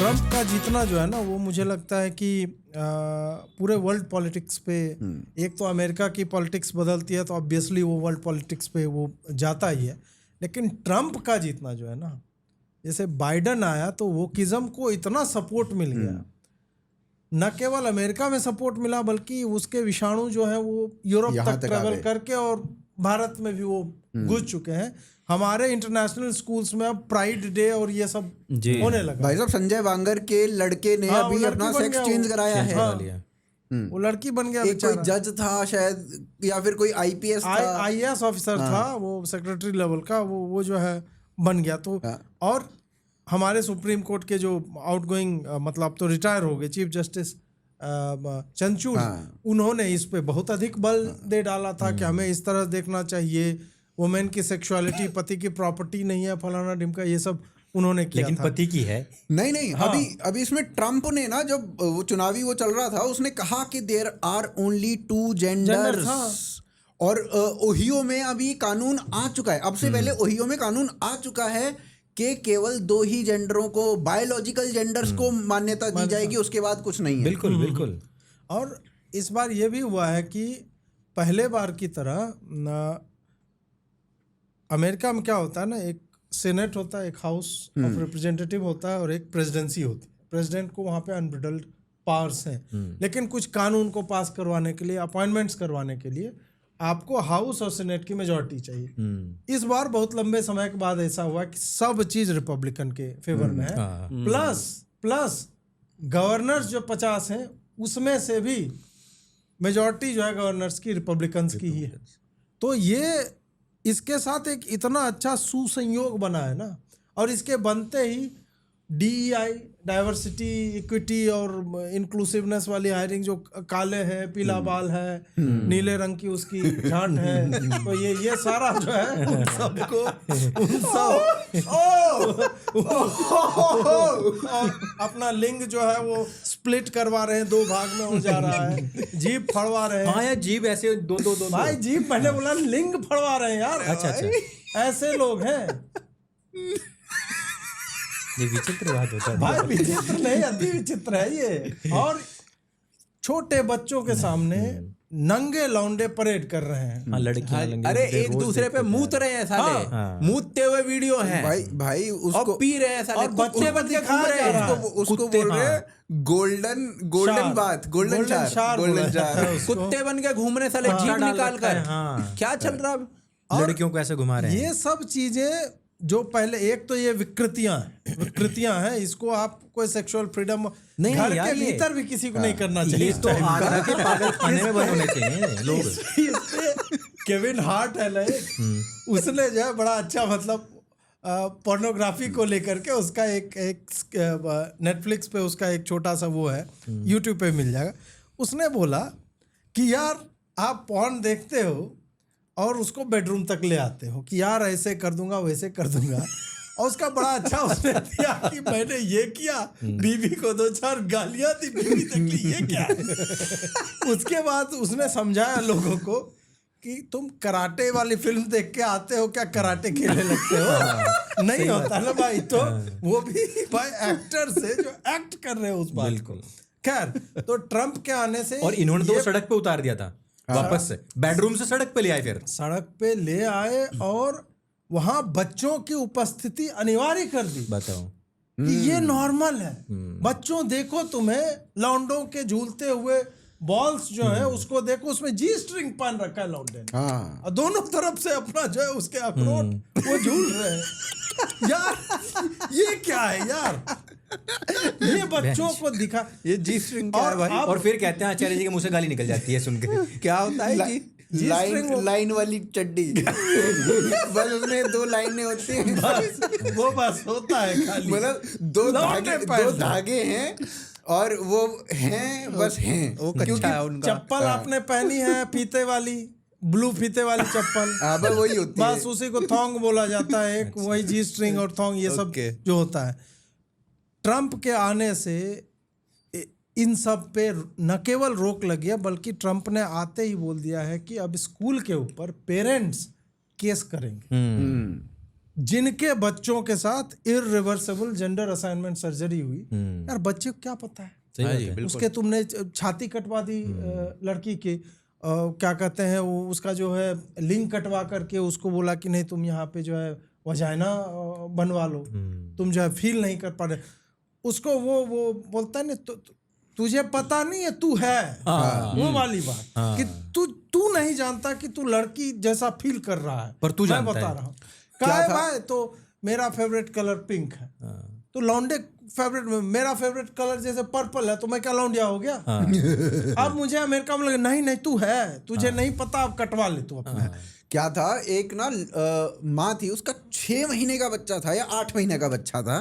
Trump का जीतना जो है ना वो मुझे लगता है कि पूरे वर्ल्ड पॉलिटिक्स पे एक तो अमेरिका की पॉलिटिक्स बदलती है तो ऑब्वियसली वो वर्ल्ड पॉलिटिक्स पे वो जाता ही है, लेकिन ट्रम्प का जीतना जो है ना, जैसे बाइडन आया तो वोकिज्म को इतना सपोर्ट मिल गया, न केवल अमेरिका में सपोर्ट मिला बल्कि उसके विषाणु जो है वो यूरोप तक ट्रेवल करके और भारत में भी वो घुस चुके हैं। हमारे इंटरनेशनल स्कूल्स में अब प्राइड डे और ये सब होने लगा। भाई साहब संजय वांगर के लड़के ने अभी अपना सेक्स चेंज कराया है। वो लड़की बन गया। एक कोई जज था शायद या फिर कोई आईपीएस था, आईएएस ऑफिसर था, वो सेक्रेटरी लेवल का वो जो है बन गया। तो और हमारे सुप्रीम कोर्ट के जो आउटगोइंग मतलब तो रिटायर हो गए चीफ जस्टिस चंद्रचूड़, उन्होंने इस पे बहुत अधिक बल दे डाला था कि हमें इस तरह देखना चाहिए, वुमेन की सेक्सुअलिटी पति की प्रॉपर्टी नहीं है, फलाना ढिमका, ये सब उन्होंने किया। लेकिन था। पति की है नहीं। अभी इसमें ट्रम्प ने ना जब वो चुनावी वो चल रहा था उसने कहा कि देयर आर ओनली 2 जेंडर्स और ओहियो में अभी कानून आ चुका है। अब से पहले ओहियो में कानून आ चुका है कि केवल 2 ही जेंडरों को, बायोलॉजिकल जेंडर्स को मान्यता दी जाएगी, उसके बाद कुछ नहीं है। बिल्कुल। और इस बार ये भी हुआ है कि पहले बार की तरह अमेरिका में क्या होता है ना, एक सेनेट होता है, एक हाउस ऑफ रिप्रेजेंटेटिव होता है और एक प्रेसिडेंसी होती है। प्रेसिडेंट को वहाँ पे अनब्रिडल्ड पावर्स हैं, लेकिन कुछ कानून को पास करवाने के लिए, अपॉइंटमेंट्स करवाने के लिए आपको हाउस और सेनेट की मेजॉरिटी चाहिए। इस बार बहुत लंबे समय के बाद ऐसा हुआ कि सब चीज रिपब्लिकन के फेवर में है। प्लस गवर्नर्स जो 50 हैं उसमें से भी मेजॉरिटी जो है गवर्नर्स की रिपब्लिकन्स की ही है। तो ये इसके साथ एक इतना अच्छा सुसंयोग बना है ना, और इसके बनते ही DEI, डाइवर्सिटी, इक्विटी और इंक्लूसिवनेस वाली हायरिंग, जो काले है, पीला बाल है, नीले रंग की उसकी झांट है, तो ये सारा जो है उन सबको और अपना लिंग जो है वो स्प्लिट करवा रहे हैं, 2 भाग में हो जा रहा है, जीभ फड़वा रहे हैं। हाँ यार, जीभ ऐसे दो भाई जीभ, मैंने बोला लिंग फड़वा रहे हैं यार। अच्छा ऐसे लोग हैं। ये विचित्र बात होता है भाई, विचित्र नहीं, अति विचित्र है ये। और छोटे बच्चों के सामने नंगे लौंडे परेड कर रहे हैं। लड़कियां, अरे एक दूसरे पे मूत रहे हैं साले, मूतते हुए वीडियो हैं भाई उसको पी रहे हैं साले, और बच्चे बन के खा रहे हैं, उसको बोल रहे हैं गोल्डन बात, गोल्डन शार। कुत्ते बन के घूम रहे साले, जीभ निकाल कर। क्या चल रहा है? लड़कियों को ऐसे घुमा रहे हैं। ये सब चीजें जो पहले, एक तो ये विकृतियां हैं, इसको आप कोई सेक्सुअल फ्रीडम घर के भीतर भी किसी को नहीं करना चाहिए। ये तो आगरा के पागल खाने में बंद होने चाहिए लोग। केविन हार्ट है ना, उसने जो है बड़ा अच्छा मतलब पोर्नोग्राफी को लेकर के उसका एक नेटफ्लिक्स पे उसका एक छोटा सा वो है, यूट्यूब पे मिल जाएगा। उसने बोला कि यार आप पॉर्न देखते हो और उसको बेडरूम तक ले आते हो कि यार ऐसे कर दूंगा, वैसे कर दूंगा, और उसका बड़ा अच्छा उसने दिया कि मैंने ये किया, बीवी को 2-4 गालियां दी, बीवी तक ली, ये क्या है? उसके बाद उसने समझाया लोगों को कि तुम कराटे वाली फिल्म देख के आते हो, क्या कराटे खेलने लगते हो? नहीं होता ना भाई। तो वो भी भाई एक्टर से जो एक्ट कर रहे हो उस बात को। खैर, तो ट्रम्प के आने से, और इन्होंने तो सड़क पे उतार दिया था वापस से, बेडरूम से सड़क पे ले आए, फिर सड़क पे ले आए और वहां बच्चों की उपस्थिति अनिवार्य कर दी। बताओ कि ये नॉर्मल है, बच्चों देखो, तुम्हें लौंडों के झूलते हुए बॉल्स जो है उसको देखो, उसमें जी स्ट्रिंग पहन रखा है लौंडे ने, और दोनों तरफ से अपना जो है उसके अखरोट वो झूल रहे हैं। यार ये क्या है यार? ये बच्चों को दिखा, ये जी स्ट्रिंग क्या है भाई? और फिर कहते हैं आचार्य जी के मुंह से गाली निकल जाती है सुन के। क्या होता है जी? लाइन वाली चड्डी। बस उसमें 2 लाइनें होती हैं, वो बस होता है खाली, मतलब 2 धागे हैं और वो हैं, बस हैं। वो कच्चा है उनका। चप्पल आपने पहनी है फीते वाली, ब्लू फीते वाली चप्पल, बस वही होती है, बस उसी को थोंग बोला जाता है। एक वही जी स्ट्रिंग और थोंग, ये सब जो होता है। ट्रम्प के आने से इन सब पे न केवल रोक लगी है, बल्कि ट्रम्प ने आते ही बोल दिया है कि अब स्कूल के ऊपर पेरेंट्स केस करेंगे। जिनके बच्चों के साथ इररिवर्सिबल जेंडर असाइनमेंट सर्जरी हुई, यार बच्चे को क्या पता है, हाँ जी, बिल्कुल। उसके तुमने छाती कटवा दी लड़की के, क्या कहते हैं वो उसका जो है लिंग कटवा करके उसको बोला कि नहीं तुम यहाँ पे जो है वजाइना बनवा लो, तुम जो है फील नहीं कर पा रहे, उसको वो बोलता है ना तुझे पता नहीं है तू है, वो वाली बात कि तू नहीं जानता कि तू लड़की जैसा फील कर रहा है, पर तू मैं जानता बता है। रहा हूँ क्या है भाई, तो मेरा फेवरेट कलर पिंक है, तो लौंडे फेवरेट, मेरा फेवरेट कलर जैसे पर्पल है तो मैं क्या लौंडिया हो गया? अब मुझे अमेरिका में लगे नहीं तू है, तुझे नहीं पता, अब कटवा ले तू अपना। क्या था, एक ना माँ थी, उसका 6 महीने का बच्चा था या 8 महीने का बच्चा था,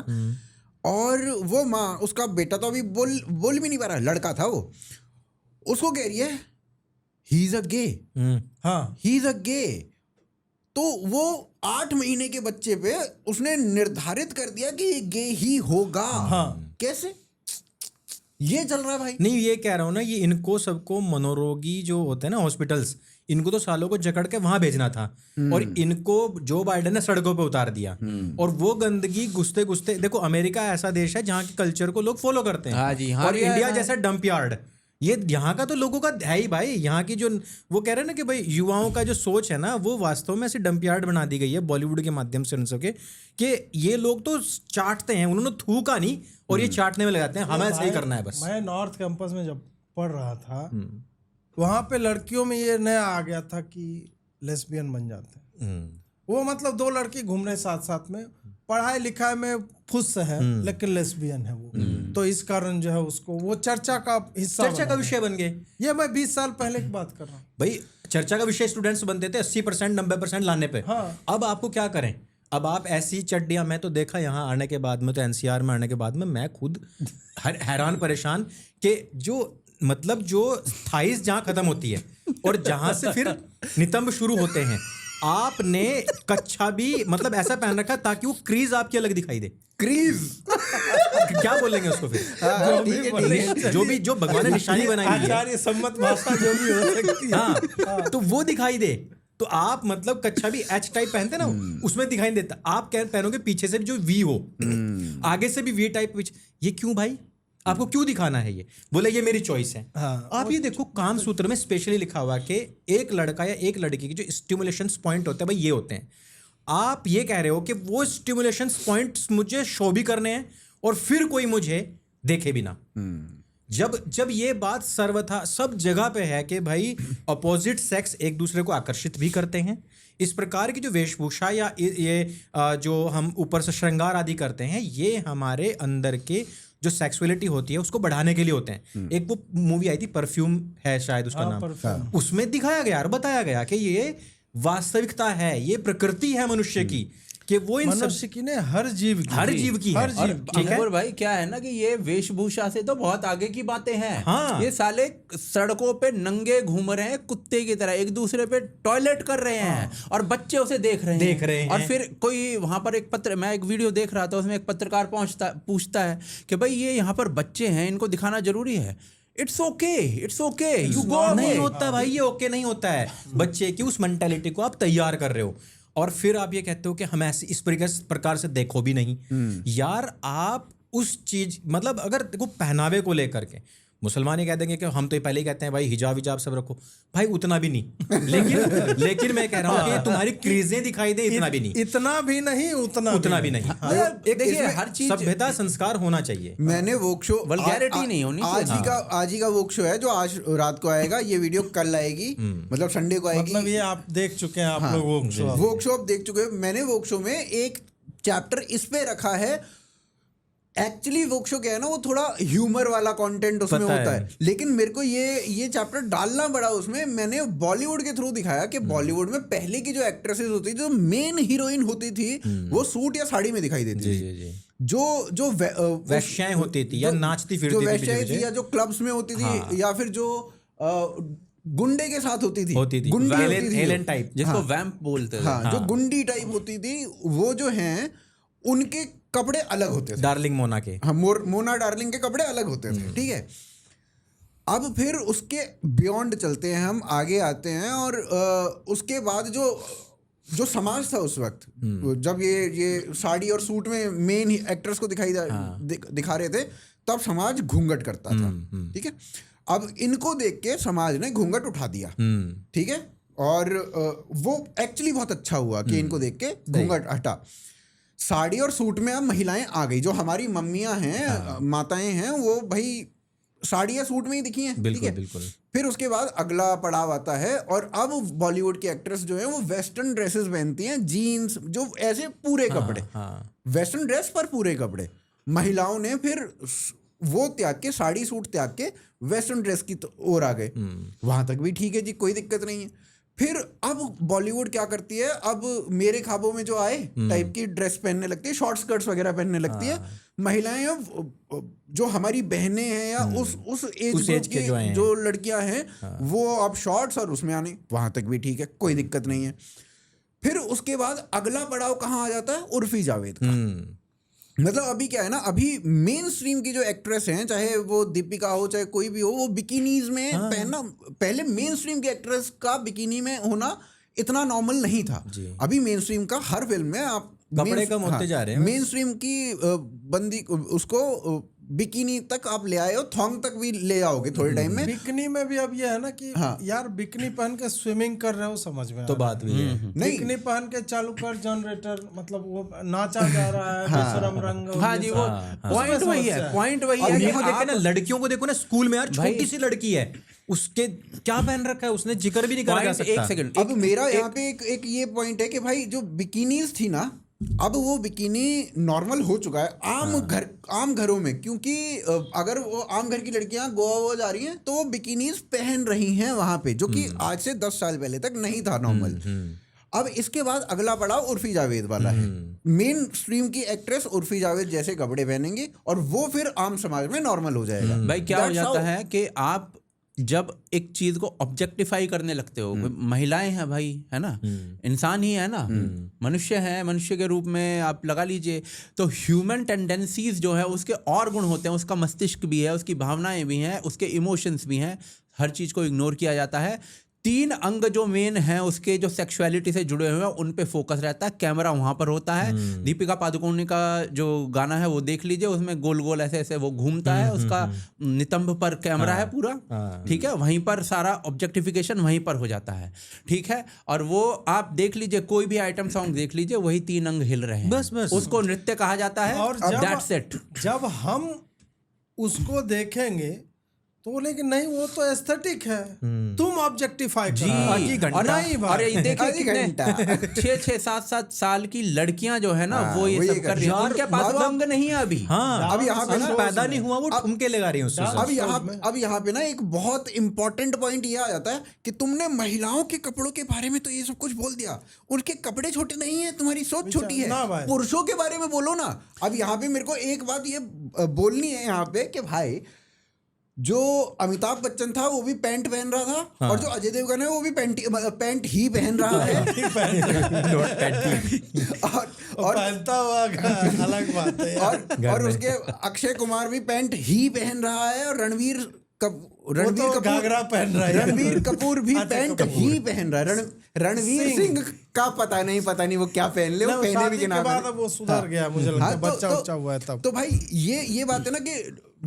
और वो माँ, उसका बेटा तो अभी बोल भी नहीं पा रहा, लड़का था वो, उसको कह रही है ही इज अ गे, हाँ ही इज अ गे। तो वो 8 महीने के बच्चे पे उसने निर्धारित कर दिया कि ये गे ही होगा। हाँ। कैसे ये चल रहा है भाई? नहीं, ये कह रहा हूँ ना, ये इनको सबको मनोरोगी जो होते हैं ना हॉस्पिटल्स, इनको तो सालों को जकड़ के वहां भेजना था, और इनको जो बाइडेन ने सड़कों पे उतार दिया, और वो गंदगी घुसते घुसते, देखो अमेरिका ऐसा देश है जहाँ के कल्चर को लोग फॉलो करते हैं। हाँ जी, हाँ, और ये इंडिया है। जैसा डंप यार्ड, ये यहाँ का तो लोगों का है ही भाई। यहाँ की जो वो कह रहे हैं ना कि भाई युवाओं का जो सोच है ना, वो वास्तव में ऐसे डंप यार्ड बना दी गई है बॉलीवुड के माध्यम से उन के, कि ये लोग तो चाटते हैं, उन्होंने थूका नहीं और ये चाटने में लगाते हैं, हमें ऐसा ही करना है बस। मैं नॉर्थ कैंपस में जब पढ़ रहा था, वहां पे लड़कियों में ये नया आ गया था कि लेस्बियन बन जाते हैं। वो मतलब 2 लड़की घूम रहे साथ साथ में, पढ़ाई लिखाई में फुस है लेकिन लेस्बियन है वो, तो इस कारण जो है उसको वो चर्चा का हिस्सा, चर्चा का विषय बन गए। ये मैं 20 साल पहले की बात कर रहा हूँ भाई, चर्चा का विषय स्टूडेंट्स बनते थे 80% 90% लाने पे। हाँ। अब आपको क्या करें, अब आप ऐसी चड्डियां, मैं तो देखा यहाँ आने के बाद में, तो एनसीआर में आने के बाद में मैं खुद हैरान परेशान कि जो मतलब जो थाइस जहाँ खत्म होती है और जहां से फिर नितंब शुरू होते हैं, आपने कच्छा भी मतलब ऐसा पहन रखा ताकि वो क्रीज आपकी अलग दिखाई दे। क्रीज क्या बोलेंगे उसको फिर? जो भगवान ने निशानी बनाई हुई है, आचार्य सम्मत भाषा जो भी हो सकती है, हाँ, तो वो दिखाई दे। तो आप मतलब कच्छा भी एच टाइप पहनते ना, उसमें दिखाई नहीं देता। आप क्या पहनोगे पीछे से भी जो वी हो, आगे से भी वी टाइप पीछे। ये क्यों भाई, आपको क्यों दिखाना है? ये बोले ये मेरी चॉइस है। हाँ। आप ये देखो, काम सूत्र में स्पेशली लिखा हुआ कि एक लड़का या एक लड़की की जो स्टिमुलेशन पॉइंट होते हैं भाई ये होते हैं। आप ये कह रहे हो कि वो स्टिमुलेशन पॉइंट्स मुझे शो भी करने हैं और फिर कोई मुझे देखे भी ना। जब ये बात सर्वथा सब जगह पे है कि भाई अपोजिट सेक्स एक दूसरे को आकर्षित भी करते हैं, इस प्रकार की जो वेशभूषा या ये जो हम ऊपर से श्रृंगार आदि करते हैं, ये हमारे अंदर के जो सेक्सुअलिटी होती है उसको बढ़ाने के लिए होते हैं। एक वो मूवी आई थी, परफ्यूम है शायद उसका नाम, परफ्यूम। उसमें दिखाया गया और बताया गया कि ये वास्तविकता है, ये प्रकृति है मनुष्य की, कि वो इन सब मनुष्य की ने हर जीव की, हर जीव की है। हर जीव ठीक है अंकुर भाई, क्या है ना कि ये वेशभूषा से तो बहुत आगे की बातें हैं। हाँ। ये साले सड़कों पे नंगे घूम रहे हैं कुत्ते की तरह, एक दूसरे पे टॉयलेट कर रहे हैं और बच्चे उसे देख रहे हैं। और फिर कोई वहां पर मैं एक वीडियो देख रहा था, उसमें एक पत्रकार पूछता है कि भाई ये यहाँ पर बच्चे हैं, इनको दिखाना जरूरी है? It's okay you go. नहीं होता भाई, ये ओके नहीं होता है। बच्चे की उस मेंटालिटी को आप तैयार कर रहे हो और फिर आप ये कहते हो कि हम ऐसे इस प्रकार से देखो भी नहीं। यार आप उस चीज मतलब अगर देखो पहनावे को लेकर के मुसलमान ये कह देंगे कि हम तो पहले ही कहते हैं भाई हिजाब विजाब सब रखो, भाई उतना भी नहीं। लेकिन मैं कह रहा हूँ कि तुम्हारी क्रीजें दिखाई दे, इतना भी नहीं, इतना भी नहीं, उतना भी नहीं। एक देखिए, हर चीज सभ्यता संस्कार होना चाहिए। मैंने वोक शो वल्गैरिटी नहीं होनी चाहिए। आज ही का वोक शो है जो आज रात को आएगा, ये वीडियो कल आएगी, मतलब संडे को आएगी। मतलब ये आप देख चुके हैं, आप लोग वोक शो आप देख चुके हैं। मैंने वोक शो में एक चैप्टर इस पे रखा है। एक्चुअली वोक शो क्या है ना, वो थोड़ा ह्यूमर वाला कंटेंट उसमें होता है, लेकिन मेरे को ये चैप्टर डालना पड़ा उसमें। मैंने बॉलीवुड के थ्रू दिखाया कि बॉलीवुड में पहले की जो एक्ट्रेसेस होती थी, जो मेन हीरोइन होती थी, वो सूट या साड़ी में दिखाई देती थी। जो वैश्याएं होती थी या नाचती फिरती जो वैश्याएं थी या जो क्लब्स में होती थी, या फिर जो गुंडे के साथ होती थी गुंडी हेलेन टाइप, जिसको वैम्प बोलते थे। हाँ, जो गुंडी टाइप होती थी, वो जो हैं उनके कपड़े अलग होते थे। डार्लिंग मोना के, हाँ, मोना डार्लिंग के कपड़े अलग होते थे। ठीक है, अब फिर उसके बियॉन्ड चलते हैं, हम आगे आते हैं, और उसके बाद जो जो समाज था उस वक्त, जब ये साड़ी और सूट में मेन एक्टर्स को दिखा रहे थे, तब समाज घूंघट करता था, ठीक है। अब इनको देख के समाज ने घूंघट उठा दिया, ठीक है, और वो एक्चुअली बहुत अच्छा हुआ कि इनको देख के घूंघट हटा। साड़ी और सूट में अब महिलाएं आ गई, जो हमारी मम्मियां हैं, माताएं हैं, वो भाई साड़ी या सूट में ही दिखी हैं, ठीक है। बिल्कुल। फिर उसके बाद अगला पड़ाव आता है, और अब बॉलीवुड की एक्ट्रेस जो है वो वेस्टर्न ड्रेसेस पहनती हैं, जीन्स, जो ऐसे पूरे कपड़े, वेस्टर्न ड्रेस पर पूरे कपड़े। महिलाओं ने फिर वो त्याग के, साड़ी सूट त्याग के वेस्टर्न ड्रेस की ओर आ गए। वहां तक भी ठीक है जी, कोई दिक्कत नहीं है। फिर अब बॉलीवुड क्या करती है, अब मेरे ख्वाबों में जो आए टाइप की ड्रेस पहनने लगती है, शॉर्ट स्कर्ट्स वगैरह पहनने लगती है महिलाएं। अब जो हमारी बहनें हैं या उस एज की जो लड़कियां हैं, वो अब शॉर्ट्स और उसमें आने, वहां तक भी ठीक है, कोई दिक्कत नहीं है। फिर उसके बाद अगला पड़ाव कहाँ आ जाता है, उर्फी जावेद का। मतलब अभी क्या है ना, अभी मेन स्ट्रीम की जो एक्ट्रेस हैं, चाहे वो दीपिका हो चाहे कोई भी हो, वो बिकिनीज में पहनना, पहले मेन स्ट्रीम की एक्ट्रेस का बिकिनी में होना इतना नॉर्मल नहीं था। अभी मेन स्ट्रीम का हर फिल्म में आप कपड़े कम होते जा रहे हैं। मेन स्ट्रीम की बंदी उसको बिकिनी तक आप ले आए हो, थोंग तक भी ले आओगे थोड़े टाइम में। बिकनी में भी अब ये है ना कि यार बिकनी पहन के स्विमिंग कर रहे हो, समझ में तो बात भी है। नहीं, बिकनी पहन के चालू कर जनरेटर, मतलब वो नाचा जा रहा है, बेशरम रंग। हाँ जी, वो पॉइंट वही है, पॉइंट वही है। देखो ना, लड़कियों को देखो ना, स्कूल में यार छोटी सी लड़की है, उसके क्या पहन रखा है, उसने जिक्र भी नहीं करा जा सकता। एक सेकंड, अब मेरा यहाँ पे एक ये पॉइंट है कि भाई जो बिकिनीज थी ना, अब वो बिकिनी नॉर्मल हो चुका है आम घरों में, क्योंकि अगर वो आम घर की लड़कियां गोवा जा रही हैं तो वो बिकिनीज पहन रही हैं वहां पे, जो कि आज से 10 साल पहले तक नहीं था नॉर्मल। अब इसके बाद अगला पड़ाव उर्फी जावेद वाला है। मेन स्ट्रीम की एक्ट्रेस उर्फी जावेद जैसे कपड़े पहनेंगे और वो फिर आम समाज में नॉर्मल हो जाएगा। भाई क्या हो जाता है कि आप जब एक चीज को ऑब्जेक्टिफाई करने लगते हो, महिलाएं हैं भाई, है ना, इंसान ही है ना, मनुष्य है, मनुष्य के रूप में आप लगा लीजिए, तो ह्यूमन टेंडेंसीज जो है उसके और गुण होते हैं, उसका मस्तिष्क भी है, उसकी भावनाएं भी हैं, उसके इमोशंस भी हैं, हर चीज को इग्नोर किया जाता है। 3 अंग जो मेन हैं उसके, जो सेक्सुअलिटी से जुड़े हुए हैं, उन पे फोकस रहता है, कैमरा वहां पर होता है। दीपिका पादुकोण का जो गाना है वो देख लीजिए, उसमें गोल गोल ऐसे ऐसे वो घूमता है, उसका नितंब पर कैमरा है पूरा, ठीक है, वहीं पर सारा ऑब्जेक्टिफिकेशन वहीं पर हो जाता है, ठीक है। और वो आप देख लीजिए, कोई भी आइटम सॉन्ग देख लीजिए, वही 3 अंग हिल रहे हैं, बस उसको नृत्य कहा जाता है। और दैट्स इट। जब हम उसको देखेंगे तो लेकिन नहीं, वो तो एस्थेटिक है, तुम ऑब्जेक्टिफाई जी, और नहीं भाई, और ये देखिए कितने 6-6, 7-7 साल की लड़कियां जो है ना, वो ये सब कर रही हैं, उनके पास वो अंग नहीं है अभी। हाँ, अब यहाँ पे ना पैदा नहीं हुआ, वो ठुमके लगा रही हैं। अब यहाँ पे ना एक बहुत इंपॉर्टेंट पॉइंट ये आ जाता है कि तुमने महिलाओं के कपड़ों के बारे में तो ये सब कुछ बोल दिया, उनके कपड़े छोटे नहीं है, तुम्हारी सोच छोटी है, पुरुषों के बारे में बोलो ना। अब यहाँ पे मेरे को एक बात ये बोलनी है यहाँ पे कि भाई, जो अमिताभ बच्चन था वो भी पैंट पहन रहा था, और जो अजय देवगन है वो भी पैंट ही पहन रहा है। और पहनता हुआ अलग बात है। और उसके अक्षय कुमार भी पैंट ही पहन रहा है, और रणवीर घाघरा पहन रहा है, रणवीर कपूर भी पैंट ही पहन रहा है। रणवीर सिंह का पता नहीं वो क्या पहन ले, वो पहने भी के नाम बाद वो सुधर गया, मुझे लगता है बच्चा उच्चा हुआ है तब। तो भाई ये बात है ना कि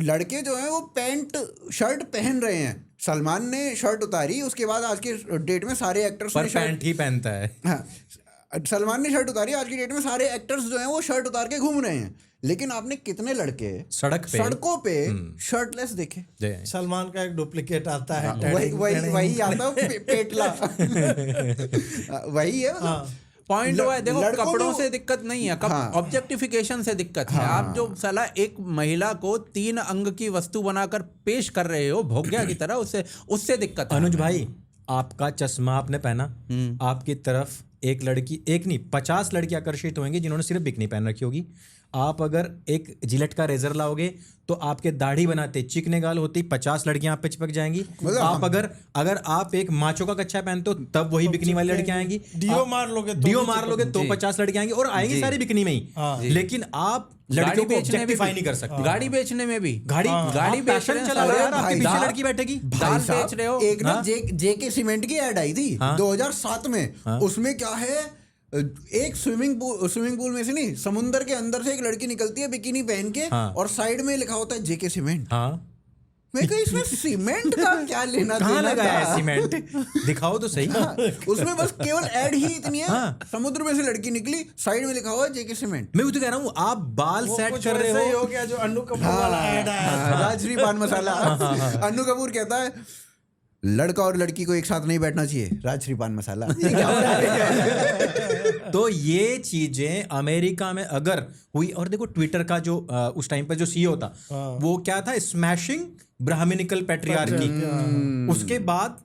लड़के जो हैं वो पैंट शर्ट पहन रहे हैं। सलमान ने शर्ट उतारी, उसके बाद आज के डेट में सारे एक्टर्स पर पैंट ही पहनता है। हाँ, सलमान ने शर्ट उतारी, आज की डेट में सारे एक्टर्स जो हैं वो शर्ट उतार के घूम रहे हैं। लेकिन आपने कितने लड़के सड़कों पे शर्टलेस देखे? सलमान का एक डुप्लीकेट आता है, वही आता है, पेटला वही है। पॉइंट हुआ है, देखो कपड़ों से दिक्कत नहीं है, ऑब्जेक्टिफिकेशन से दिक्कत है। आप जो साला एक महिला को 3 अंग की वस्तु बनाकर पेश कर रहे हो भोग्या की तरह, उससे दिक्कत है। अनुज भाई, आपका चश्मा आपने पहना, आपकी तरफ एक लड़की, एक नहीं 50 लड़की आकर्षित होंगी जिन्होंने सिर्फ बिकनी पहन रखी होगी। आप अगर एक जिलेट का रेजर लाओगे तो आपके दाढ़ी बनाते चिकने गाल होती 50 लड़कियां आप पे चिपक जाएंगी। आप अगर आप एक माचो का कच्छा पहनते हो तब वही बिकनी वाली लड़कियां आएंगी। डीओ मार लोगे तो 50 लड़कियां आएंगी और आएंगी सारी बिकनी में ही। लेकिन आप लड़कियों को ऑब्जेक्टिफाई नहीं कर सकते। गाड़ी बेचने में भी गाड़ी फैशन चला रहा है यार, आपके पीछे लड़की बैठेगी, दाल बेच रहे हो। एक ना जेके सीमेंट की ऐड आई थी 2007 में, उसमें क्या है, एक स्विमिंग पूल में से नहीं, समुंदर के अंदर से एक लड़की निकलती है बिकिनी पहन के, हाँ। और साइड में लिखा होता है जेके सीमेंट। हाँ, मैं कहा इसमें सीमेंट का क्या लेना कहाँ देना लगाया है था? सीमेंट? दिखाओ तो सही। हाँ, उसमें बस केवल ऐड ही इतनी है, हाँ। समुद्र में से लड़की निकली, साइड में लिखा हुआ है जेके सीमेंट। मैं वो तो कह रहा हूँ, आप बाल वो सेट कुछ कर रहे वैसा ही हो। हो गया जो अन्नू कपूर वाला ऐड आया था। राजश्री पान मसाला। अन्नू कपूर कहता है लड़का और लड़की को एक साथ नहीं बैठना चाहिए, राजश्री पान मसाला। ये क्या हो रहा है? तो ये चीजें अमेरिका में अगर हुई, और देखो ट्विटर का जो उस टाइम पर जो सीईओ था, वो क्या था, स्मैशिंग ब्राह्मणिकल पैट्रियार्की। उसके बाद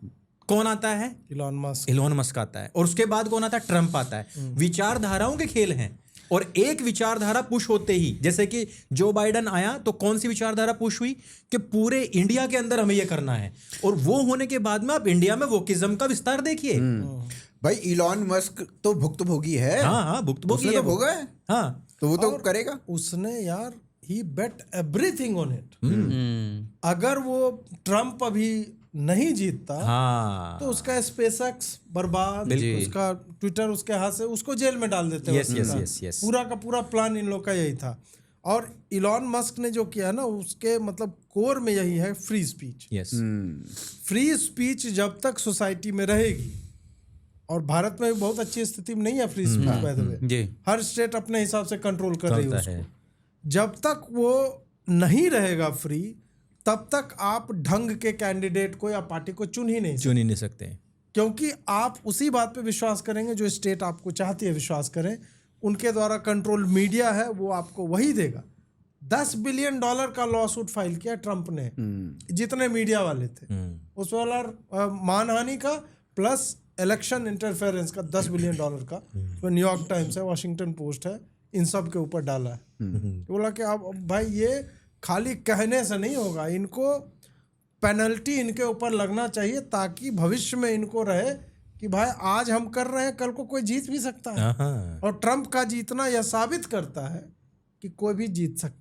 कौन आता है? इलॉन मस्क आता है। और उसके बाद कौन आता है? ट्रम्प आता है। विचारधाराओं के खेल हैं, और एक विचारधारा पुश होते ही, जैसे कि जो बाइडन आया तो कौन सी विचारधारा पुश हुई कि पूरे इंडिया के अंदर हमें ये करना है, और वो होने के बाद में आप इंडिया में वोकिज्म का विस्तार देखिए। भाई इलॉन मस्क तो भुक्तभोगी है। हाँ, भुक्तभोगी उसने है तो वो। भोगा है, हाँ, तो वो तो करेगा। उसने यार ही बेट एवरीथिंग ऑन इट। अगर वो ट्रम्प अभी नहीं जीतता हाँ, तो उसका स्पेसएक्स बर्बाद, उसका ट्विटर उसके हाथ से, उसको जेल में डाल देते हैं। यस। पूरा का पूरा प्लान इन लोग का यही था। और इलॉन मस्क ने जो किया ना, उसके मतलब कोर में यही है, free speech. Yes. Free speech जब तक सोसाइटी में रहेगी, और भारत में भी बहुत अच्छी स्थिति में नहीं है free speech, by the way. जी। हर स्टेट अपने हिसाब से कंट्रोल कर रही है करता उसको। है। जब तक वो नहीं रहेगा फ्री, तब तक आप ढंग के कैंडिडेट को या पार्टी को चुन ही नहीं सकते, चुन ही नहीं सकते। क्योंकि आप उसी बात पे विश्वास करेंगे जो स्टेट आपको चाहती है विश्वास करें। उनके द्वारा कंट्रोल मीडिया है, वो आपको वही देगा। $10 बिलियन का लॉ सूट फाइल किया ट्रंप ने, जितने मीडिया वाले थे उस वाला मानहानि का प्लस इलेक्शन इंटरफेरेंस का $10 बिलियन का, तो न्यूयॉर्क टाइम्स है, वॉशिंगटन पोस्ट है, इन सब के ऊपर डाला है। बोला कि अब भाई ये खाली कहने से नहीं होगा, इनको पेनल्टी इनके ऊपर लगना चाहिए, ताकि भविष्य में इनको रहे कि भाई आज हम कर रहे हैं, कल को कोई जीत भी सकता है। और ट्रंप का जीतना यह साबित करता है कि कोई भी जीत सकता है।